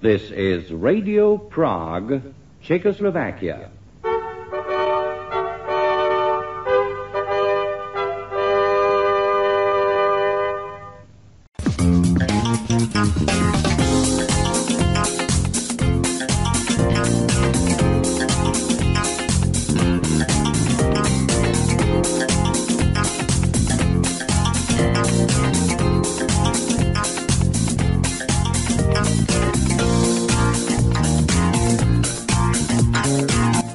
This is Radio Prague, Czechoslovakia.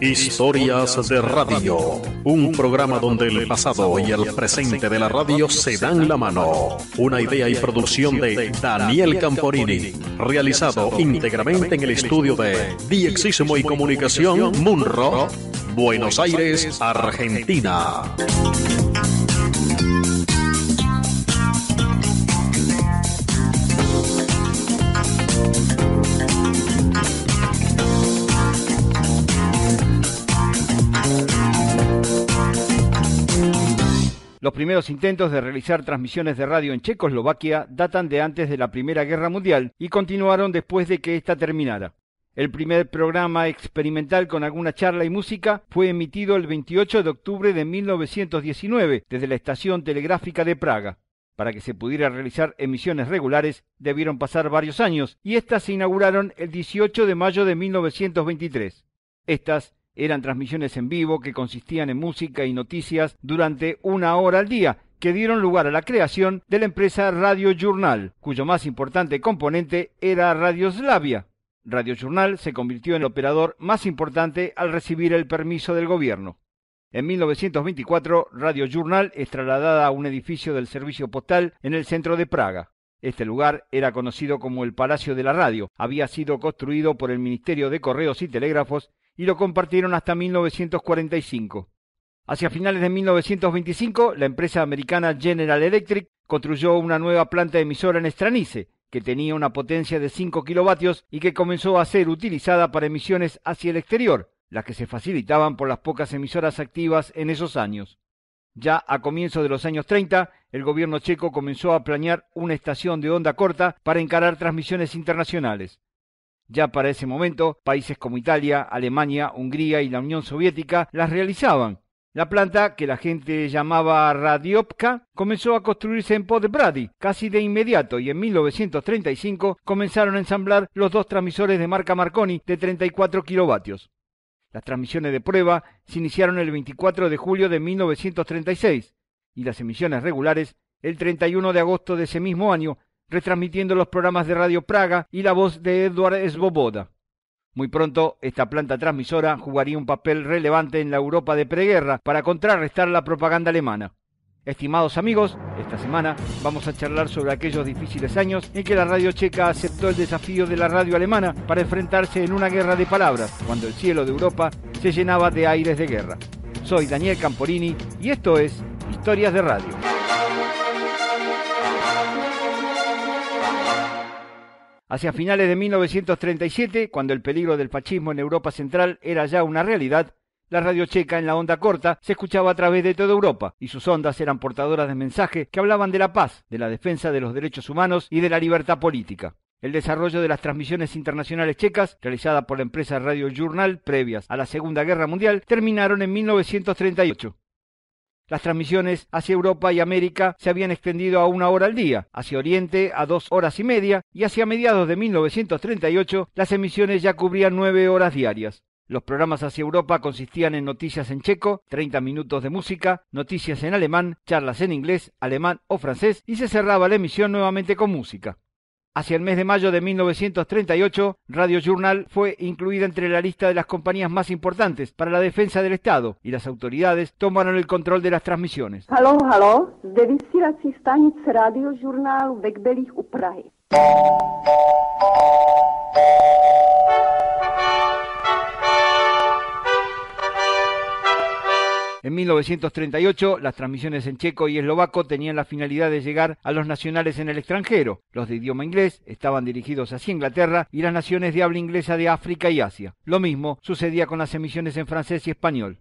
Historias de Radio, un programa donde el pasado y el presente de la radio se dan la mano. Una idea y producción de Daniel Camporini, realizado íntegramente en el estudio de Diexismo y Comunicación Munro, Buenos Aires, Argentina. Los primeros intentos de realizar transmisiones de radio en Checoslovaquia datan de antes de la Primera Guerra Mundial y continuaron después de que ésta terminara. El primer programa experimental con alguna charla y música fue emitido el 28 de octubre de 1919 desde la estación telegráfica de Praga. Para que se pudiera realizar emisiones regulares debieron pasar varios años y estas se inauguraron el 18 de mayo de 1923. Estas eran transmisiones en vivo que consistían en música y noticias durante 1 hora al día, que dieron lugar a la creación de la empresa Radio Journal, cuyo más importante componente era Radioslavia. Radio Journal se convirtió en el operador más importante al recibir el permiso del gobierno. En 1924, Radio Journal es trasladada a un edificio del servicio postal en el centro de Praga. Este lugar era conocido como el Palacio de la Radio. Había sido construido por el Ministerio de Correos y Telégrafos y lo compartieron hasta 1945. Hacia finales de 1925, la empresa americana General Electric construyó una nueva planta emisora en Stranice, que tenía una potencia de 5 kilovatios y que comenzó a ser utilizada para emisiones hacia el exterior, las que se facilitaban por las pocas emisoras activas en esos años. Ya a comienzos de los años 30, el gobierno checo comenzó a planear una estación de onda corta para encarar transmisiones internacionales. Ya para ese momento, países como Italia, Alemania, Hungría y la Unión Soviética las realizaban. La planta, que la gente llamaba Radiopka, comenzó a construirse en Podbrady casi de inmediato y en 1935 comenzaron a ensamblar los 2 transmisores de marca Marconi de 34 kilovatios. Las transmisiones de prueba se iniciaron el 24 de julio de 1936 y las emisiones regulares el 31 de agosto de ese mismo año, retransmitiendo los programas de Radio Praga y la voz de Edward Svoboda. Muy pronto, esta planta transmisora jugaría un papel relevante en la Europa de preguerra para contrarrestar la propaganda alemana. Estimados amigos, esta semana vamos a charlar sobre aquellos difíciles años en que la radio checa aceptó el desafío de la radio alemana para enfrentarse en una guerra de palabras, cuando el cielo de Europa se llenaba de aires de guerra. Soy Daniel Camporini y esto es Historias de Radio. Hacia finales de 1937, cuando el peligro del fascismo en Europa Central era ya una realidad, la radio checa en la onda corta se escuchaba a través de toda Europa y sus ondas eran portadoras de mensajes que hablaban de la paz, de la defensa de los derechos humanos y de la libertad política. El desarrollo de las transmisiones internacionales checas, realizada por la empresa Radio Journal previas a la Segunda Guerra Mundial, terminaron en 1938. Las transmisiones hacia Europa y América se habían extendido a 1 hora al día, hacia Oriente a 2 horas y media, y hacia mediados de 1938 las emisiones ya cubrían 9 horas diarias. Los programas hacia Europa consistían en noticias en checo, 30 minutos de música, noticias en alemán, charlas en inglés, alemán o francés, y se cerraba la emisión nuevamente con música. Hacia el mes de mayo de 1938, Radio Journal fue incluida entre la lista de las compañías más importantes para la defensa del Estado y las autoridades tomaron el control de las transmisiones. Halo, zde vysílací stanice Radio Journal ve Kbelích u Prahy. En 1938, las transmisiones en checo y eslovaco tenían la finalidad de llegar a los nacionales en el extranjero. Los de idioma inglés estaban dirigidos hacia Inglaterra y las naciones de habla inglesa de África y Asia. Lo mismo sucedía con las emisiones en francés y español.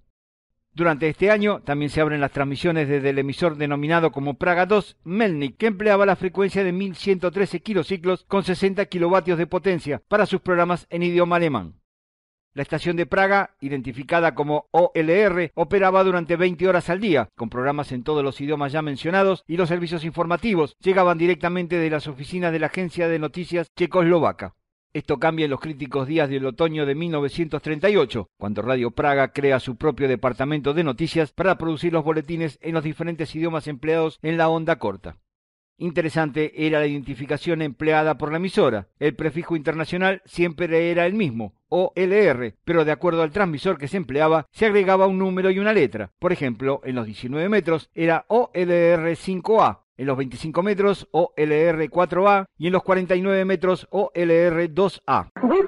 Durante este año también se abren las transmisiones desde el emisor denominado como Praga 2 Melnik, que empleaba la frecuencia de 1113 kilociclos con 60 kilovatios de potencia para sus programas en idioma alemán. La estación de Praga, identificada como OLR, operaba durante 20 horas al día, con programas en todos los idiomas ya mencionados, y los servicios informativos llegaban directamente de las oficinas de la agencia de noticias checoslovaca. Esto cambia en los críticos días del otoño de 1938, cuando Radio Praga crea su propio departamento de noticias para producir los boletines en los diferentes idiomas empleados en la onda corta. Interesante era la identificación empleada por la emisora. El prefijo internacional siempre era el mismo, OLR, pero de acuerdo al transmisor que se empleaba, se agregaba un número y una letra. Por ejemplo, en los 19 metros era OLR 5A, en los 25 metros OLR 4A y en los 49 metros OLR 2A. OLR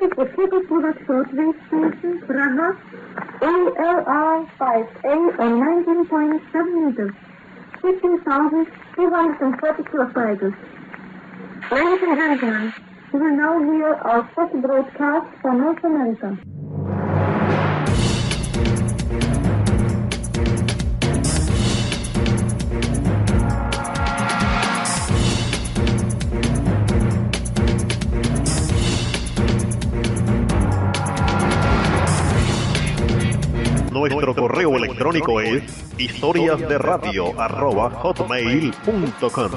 5A on 19.7 meters. 15,240 kilocycles. Ladies and gentlemen, you will now hear our first broadcast from North America. Nuestro correo electrónico es historiasderadio@hotmail.com.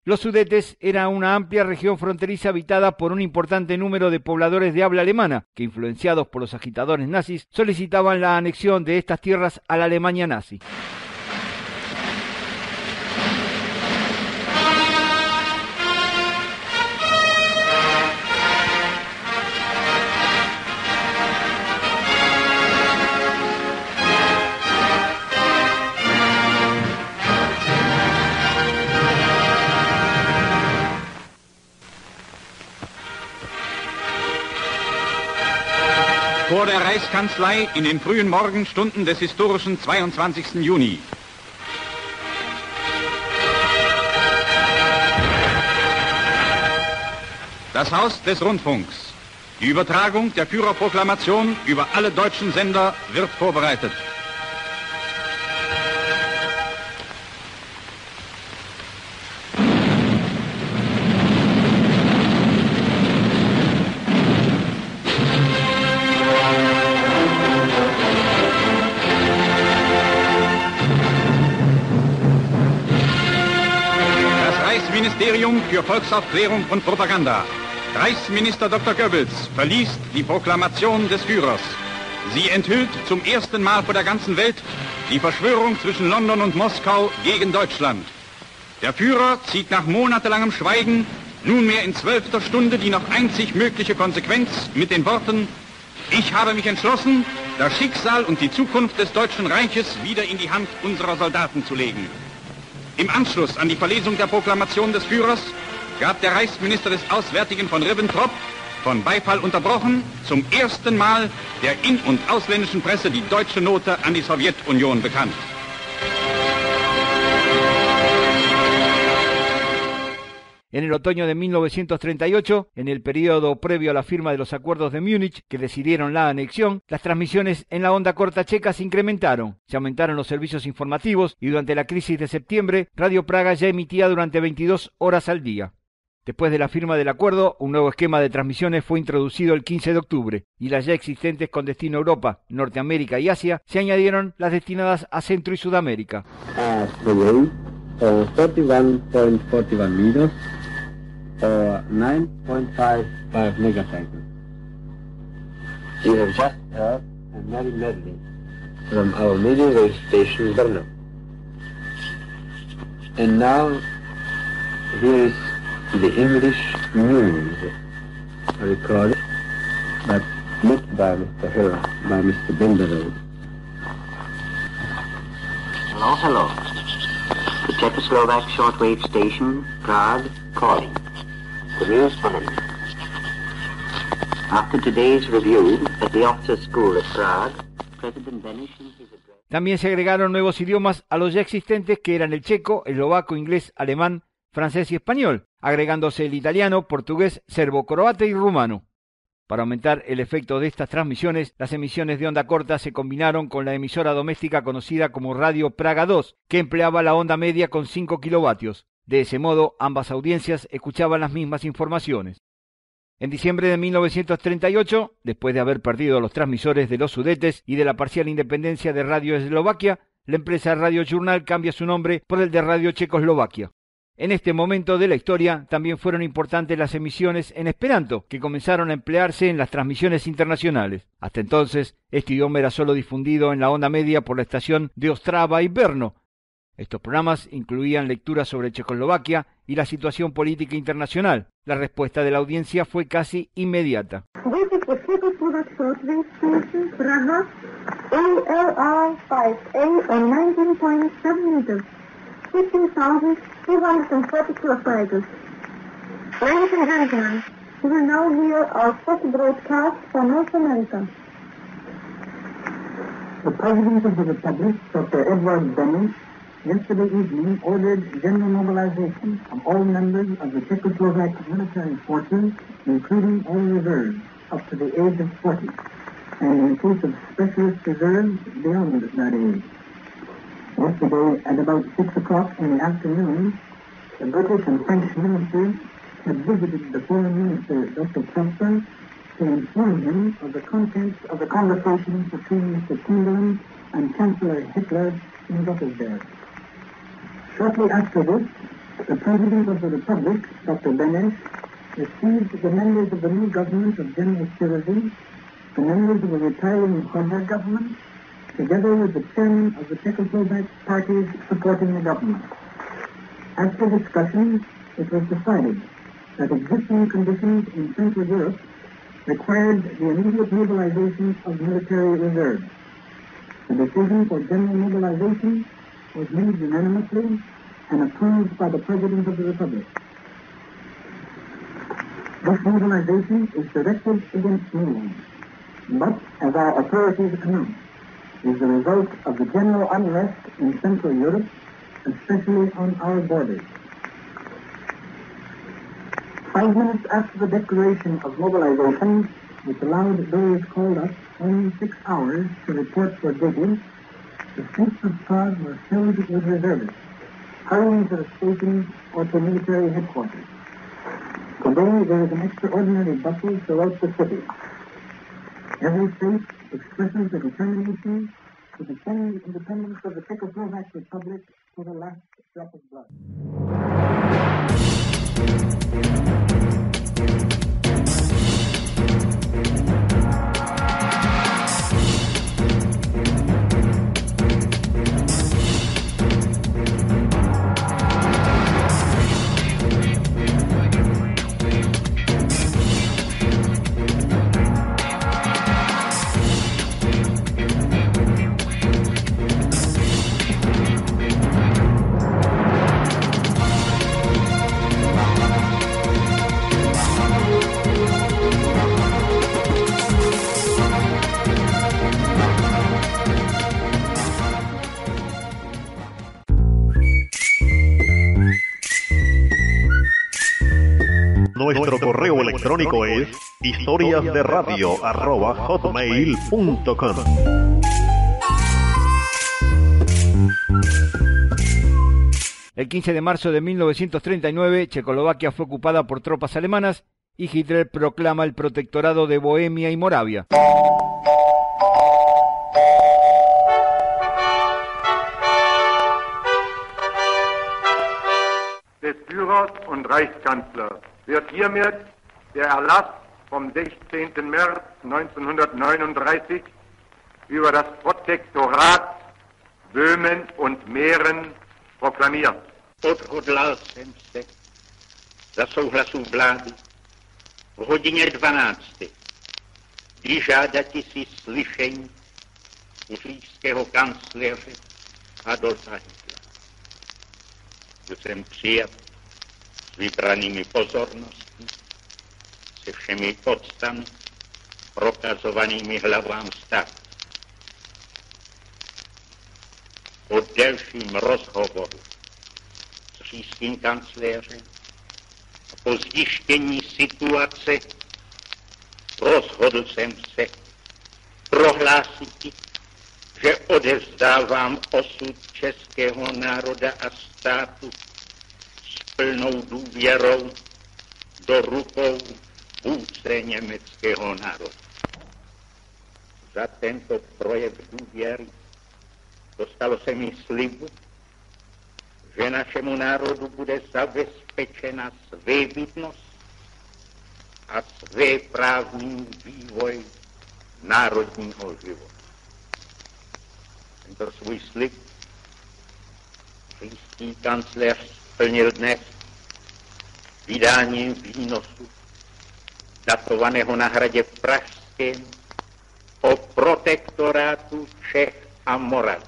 Los Sudetes era una amplia región fronteriza habitada por un importante número de pobladores de habla alemana, que influenciados por los agitadores nazis, solicitaban la anexión de estas tierras a la Alemania nazi. Vor der Reichskanzlei in den frühen Morgenstunden des historischen 22. Juni. Das Haus des Rundfunks. Die Übertragung der Führerproklamation über alle deutschen Sender wird vorbereitet. Ministerium für Volksaufklärung und Propaganda. Reichsminister Dr. Goebbels verliest die Proklamation des Führers. Sie enthüllt zum ersten Mal vor der ganzen Welt die Verschwörung zwischen London und Moskau gegen Deutschland. Der Führer zieht nach monatelangem Schweigen nunmehr in 12. Stunde die noch einzig mögliche Konsequenz mit den Worten: Ich habe mich entschlossen, das Schicksal und die Zukunft des Deutschen Reiches wieder in die Hand unserer Soldaten zu legen. Im Anschluss an die Verlesung der Proklamation des Führers gab der Reichsminister des Auswärtigen von Ribbentrop, von Beifall unterbrochen, zum ersten Mal der in- und ausländischen Presse die deutsche Note an die Sowjetunion bekannt. En el otoño de 1938, en el periodo previo a la firma de los acuerdos de Múnich que decidieron la anexión, las transmisiones en la onda corta checa se incrementaron, se aumentaron los servicios informativos y durante la crisis de septiembre, Radio Praga ya emitía durante 22 horas al día. Después de la firma del acuerdo, un nuevo esquema de transmisiones fue introducido el 15 de octubre y las ya existentes con destino a Europa, Norteamérica y Asia se añadieron las destinadas a Centro y Sudamérica. 31.41 meters. 9.55 megacycles. You have just heard a merry medley from our radio station Brno. And now here is the English news recorded, but not by Mr. Hill, by Mr. Benderode. Hello, hello. The Czechoslovak shortwave station, Prague, calling. The news from After today's review at the Officers' School at Prague, President Beneš in his address... También se agregaron nuevos idiomas a los ya existentes, que eran el checo, eslovaco, inglés, alemán, francés y español, agregándose el italiano, portugués, serbo-croata y rumano. Para aumentar el efecto de estas transmisiones, las emisiones de onda corta se combinaron con la emisora doméstica conocida como Radio Praga 2, que empleaba la onda media con 5 kilovatios. De ese modo, ambas audiencias escuchaban las mismas informaciones. En diciembre de 1938, después de haber perdido los transmisores de los Sudetes y de la parcial independencia de Radio Eslovaquia, la empresa Radio Journal cambia su nombre por el de Radio Checoslovaquia. En este momento de la historia también fueron importantes las emisiones en esperanto, que comenzaron a emplearse en las transmisiones internacionales. Hasta entonces, este idioma era solo difundido en la onda media por la estación de Ostrava y Brno. Estos programas incluían lecturas sobre Checoslovaquia y la situación política internacional. La respuesta de la audiencia fue casi inmediata. This is the Czechoslovak shortwave station, Praha, ALR5A on 19.7 meters, 15,240 kilocycles. Ladies and gentlemen, you will now hear our first broadcast from North America. The President of the Republic, Dr. Edward Beneš, yesterday evening ordered general mobilization of all members of the Czechoslovak military forces, including all reserves, up to the age of 40, and in case of specialist reserves beyond that age. Yesterday, at about 6 o'clock in the afternoon, the British and French ministers had visited the Foreign Minister, Dr. Prosper, to inform him of the contents of the conversations between Mr. Chamberlain and Chancellor Hitler in Gothenburg. Shortly after this, the President of the Republic, Dr. Beneš, received the members of the new government of General Syriza, the members of the retiring Hobart government, together with the chairman of the Czechoslovak parties supporting the government. After discussion, it was decided that existing conditions in Central Europe required the immediate mobilization of military reserves. The decision for general mobilization was made unanimously and approved by the President of the Republic. This mobilization is directed against no one, but, as our authorities announced, is the result of the general unrest in Central Europe, especially on our borders. 5 minutes after the declaration of mobilization, which allowed those called up only 6 hours to report for duty, the streets of Prague were filled with reservists, hurrying to the stations or to military headquarters. Today there is an extraordinary bustle throughout the city. Every face expresses the determination to defend the independence of the Czechoslovak Republic to the last drop of blood. Nuestro correo electrónico es historiasderadio@hotmail.com. El 15 de marzo de 1939, Checoslovaquia fue ocupada por tropas alemanas y Hitler proclama el protectorado de Bohemia y Moravia. Des Führers und Reichskanzlers wird hiermit der Erlass vom 16. März 1939 über das Protektorat Böhmen und Mähren proklamiert. Odhodlal jsem se za souhlasu vlády v hodině 12. vyžádati si slyšení u říšského kancléře Adolfa Hitlera. Byl jsem přijat s vybranými pozornostmi, se všemi podstami prokazovanými hlavám stát. Po delším rozhovoru s čínským kancléřem a po zjištění situace rozhodl jsem se prohlásit, že odevzdávám osud českého národa a státu s plnou důvěrou do rukou vůdce německého národa. Za tento projev důvěry dostalo se mi slibu, že našemu národu bude zabezpečena svébytnost a svéprávný vývoj národního života. Tento svůj slib čínský kancléř splnil dnes vydáním výnosu datovaného na hradě Pražském o protektorátu Čech a Moravy.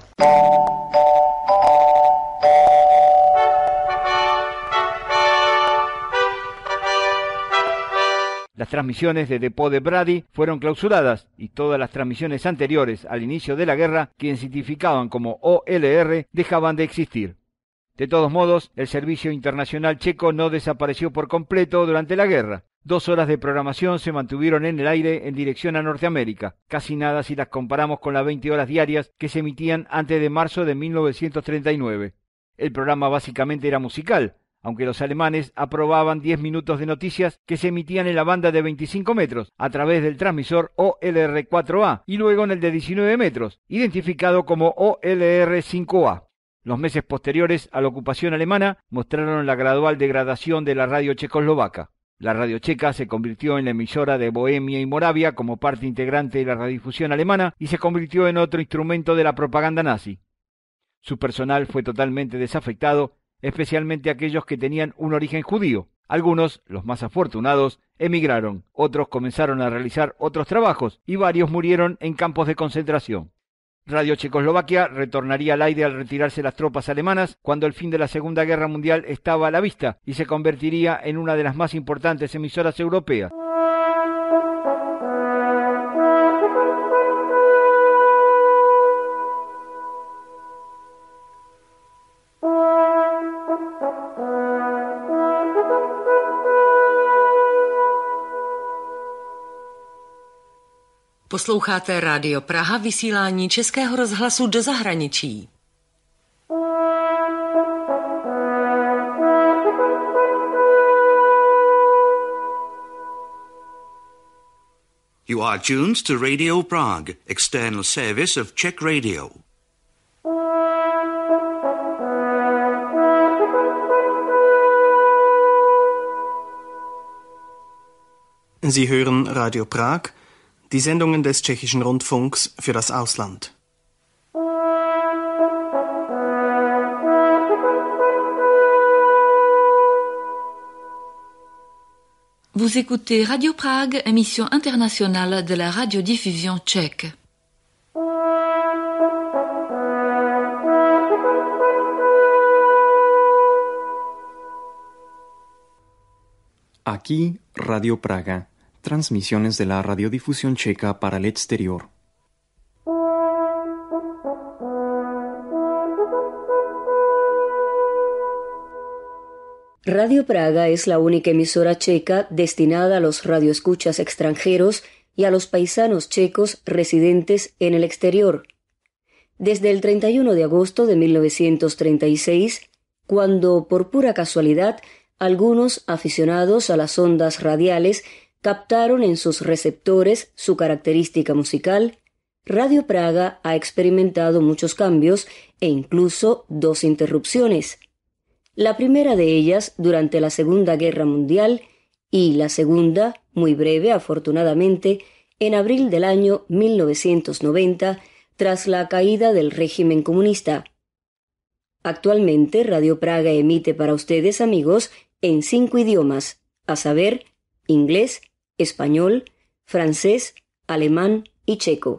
Las transmisiones de Depot de Brady fueron clausuradas y todas las transmisiones anteriores al inicio de la guerra, que se identificaban como OLR, dejaban de existir. De todos modos, el servicio internacional checo no desapareció por completo durante la guerra. 2 horas de programación se mantuvieron en el aire en dirección a Norteamérica, casi nada si las comparamos con las 20 horas diarias que se emitían antes de marzo de 1939. El programa básicamente era musical, aunque los alemanes aprobaban 10 minutos de noticias que se emitían en la banda de 25 metros a través del transmisor OLR4A y luego en el de 19 metros, identificado como OLR5A. Los meses posteriores a la ocupación alemana mostraron la gradual degradación de la radio checoslovaca. La radio checa se convirtió en la emisora de Bohemia y Moravia como parte integrante de la radiodifusión alemana y se convirtió en otro instrumento de la propaganda nazi. Su personal fue totalmente desafectado, especialmente aquellos que tenían un origen judío. Algunos, los más afortunados, emigraron, otros comenzaron a realizar otros trabajos y varios murieron en campos de concentración. Radio Checoslovaquia retornaría al aire al retirarse las tropas alemanas cuando el fin de la Segunda Guerra Mundial estaba a la vista y se convertiría en una de las más importantes emisoras europeas. Posloucháte Rádio Praha, vysílání Českého rozhlasu do zahraničí. You are tuned to Radio Prague, external service of Czech Radio. Sie hören Radio Prag, die Sendungen des tschechischen Rundfunks für das Ausland. Vous écoutez Radio Prague, émission internationale de la radiodiffusion tchèque. Aquí, Radio Praga, transmisiones de la radiodifusión checa para el exterior. Radio Praga es la única emisora checa destinada a los radioescuchas extranjeros y a los paisanos checos residentes en el exterior. Desde el 31 de agosto de 1936, cuando por pura casualidad algunos aficionados a las ondas radiales captaron en sus receptores su característica musical, Radio Praga ha experimentado muchos cambios e incluso 2 interrupciones. La primera de ellas durante la Segunda Guerra Mundial y la segunda, muy breve afortunadamente, en abril del año 1990, tras la caída del régimen comunista. Actualmente Radio Praga emite para ustedes, amigos, en 5 idiomas, a saber, inglés, español, francés, alemán y checo.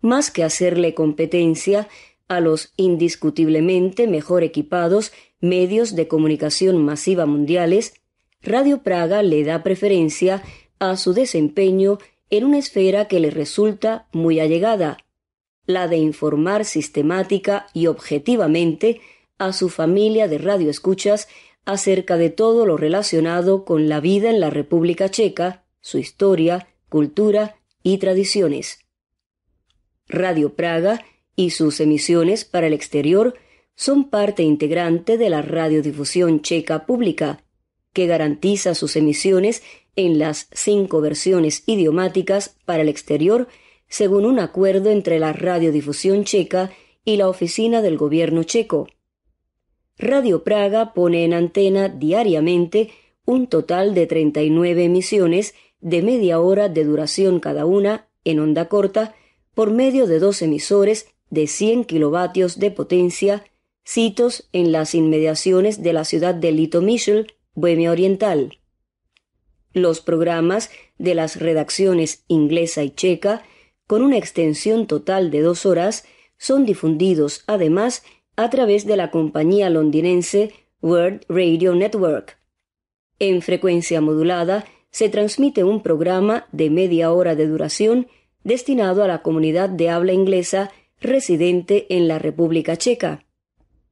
Más que hacerle competencia a los indiscutiblemente mejor equipados medios de comunicación masiva mundiales, Radio Praga le da preferencia a su desempeño en una esfera que le resulta muy allegada, la de informar sistemática y objetivamente a su familia de radioescuchas acerca de todo lo relacionado con la vida en la República Checa, su historia, cultura y tradiciones. Radio Praga y sus emisiones para el exterior son parte integrante de la radiodifusión checa pública, que garantiza sus emisiones en las 5 versiones idiomáticas para el exterior según un acuerdo entre la radiodifusión checa y la oficina del gobierno checo. Radio Praga pone en antena diariamente un total de 39 emisiones de media hora de duración cada una en onda corta por medio de 2 emisores de 100 kilovatios de potencia, sitos en las inmediaciones de la ciudad de Litomyšl, Bohemia Oriental. Los programas de las redacciones inglesa y checa, con una extensión total de 2 horas, son difundidos además a través de la compañía londinense World Radio Network. En frecuencia modulada se transmite un programa de media hora de duración destinado a la comunidad de habla inglesa residente en la República Checa.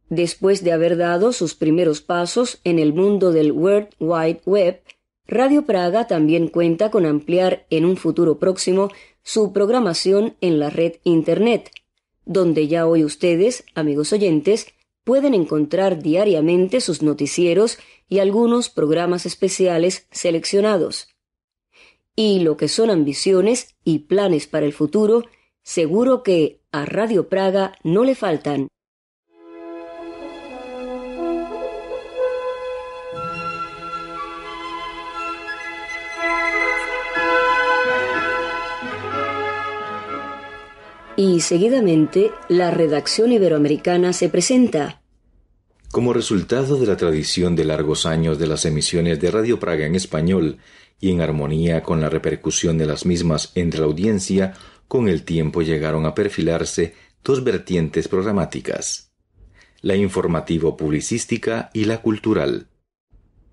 Después de haber dado sus primeros pasos en el mundo del World Wide Web, Radio Praga también cuenta con ampliar en un futuro próximo su programación en la red Internet, donde ya hoy ustedes, amigos oyentes, pueden encontrar diariamente sus noticieros y algunos programas especiales seleccionados. Y lo que son ambiciones y planes para el futuro, seguro que a Radio Praga no le faltan. Y seguidamente, la redacción iberoamericana se presenta. Como resultado de la tradición de largos años de las emisiones de Radio Praga en español y en armonía con la repercusión de las mismas entre la audiencia, con el tiempo llegaron a perfilarse 2 vertientes programáticas: la informativo-publicística y la cultural.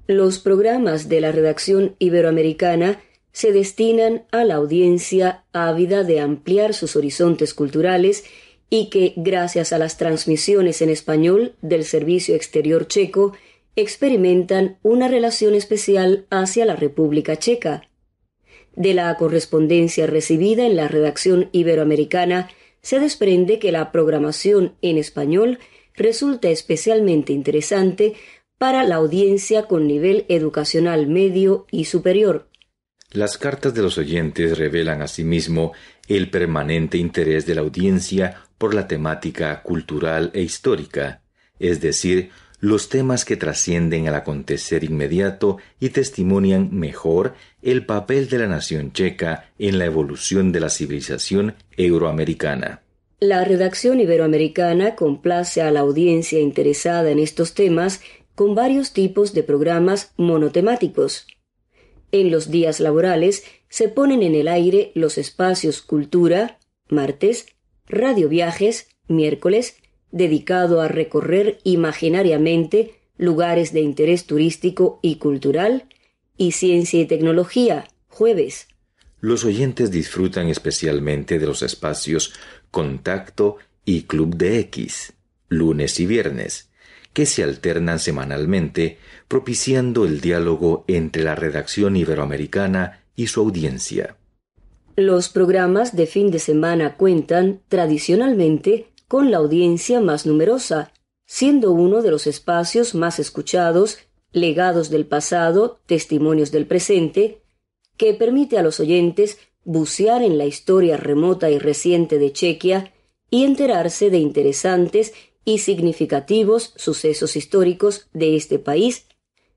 Los programas de la redacción iberoamericana se destinan a la audiencia ávida de ampliar sus horizontes culturales y que, gracias a las transmisiones en español del Servicio Exterior Checo, experimentan una relación especial hacia la República Checa. De la correspondencia recibida en la redacción iberoamericana se desprende que la programación en español resulta especialmente interesante para la audiencia con nivel educacional medio y superior. Las cartas de los oyentes revelan asimismo el permanente interés de la audiencia por la temática cultural e histórica, es decir, los temas que trascienden al acontecer inmediato y testimonian mejor el papel de la nación checa en la evolución de la civilización euroamericana. La redacción iberoamericana complace a la audiencia interesada en estos temas con varios tipos de programas monotemáticos. En los días laborales se ponen en el aire los espacios Cultura, martes, Radio Viajes, miércoles, dedicado a recorrer imaginariamente lugares de interés turístico y cultural, y Ciencia y Tecnología, jueves. Los oyentes disfrutan especialmente de los espacios Contacto y Club de X, lunes y viernes, que se alternan semanalmente, propiciando el diálogo entre la redacción iberoamericana y su audiencia. Los programas de fin de semana cuentan, tradicionalmente, con la audiencia más numerosa, siendo uno de los espacios más escuchados, Legados del pasado, testimonios del presente, que permite a los oyentes bucear en la historia remota y reciente de Chequia y enterarse de interesantes y significativos sucesos históricos de este país,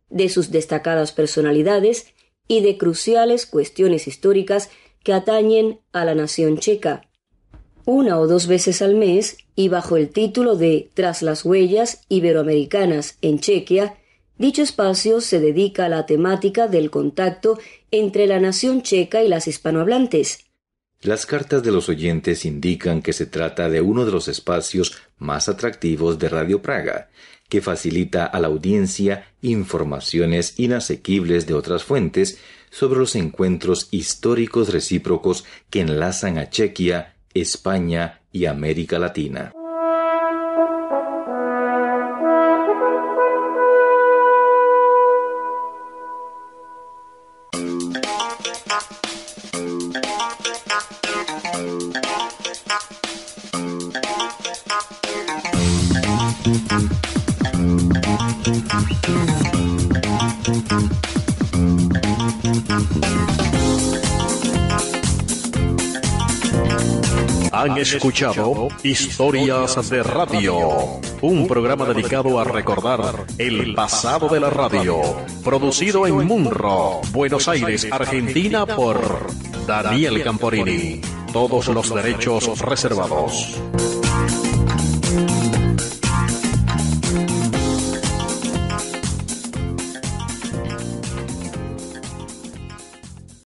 de sus destacadas personalidades y de cruciales cuestiones históricas que atañen a la nación checa. 1 o 2 veces al mes, y bajo el título de Tras las huellas iberoamericanas en Chequia, dicho espacio se dedica a la temática del contacto entre la nación checa y las hispanohablantes. Las cartas de los oyentes indican que se trata de uno de los espacios más atractivos de Radio Praga, que facilita a la audiencia informaciones inasequibles de otras fuentes sobre los encuentros históricos recíprocos que enlazan a Chequia, España y América Latina. Han escuchado Historias de Radio, un programa dedicado a recordar el pasado de la radio, producido en Munro, Buenos Aires, Argentina, por Daniel Camporini. Todos los derechos reservados.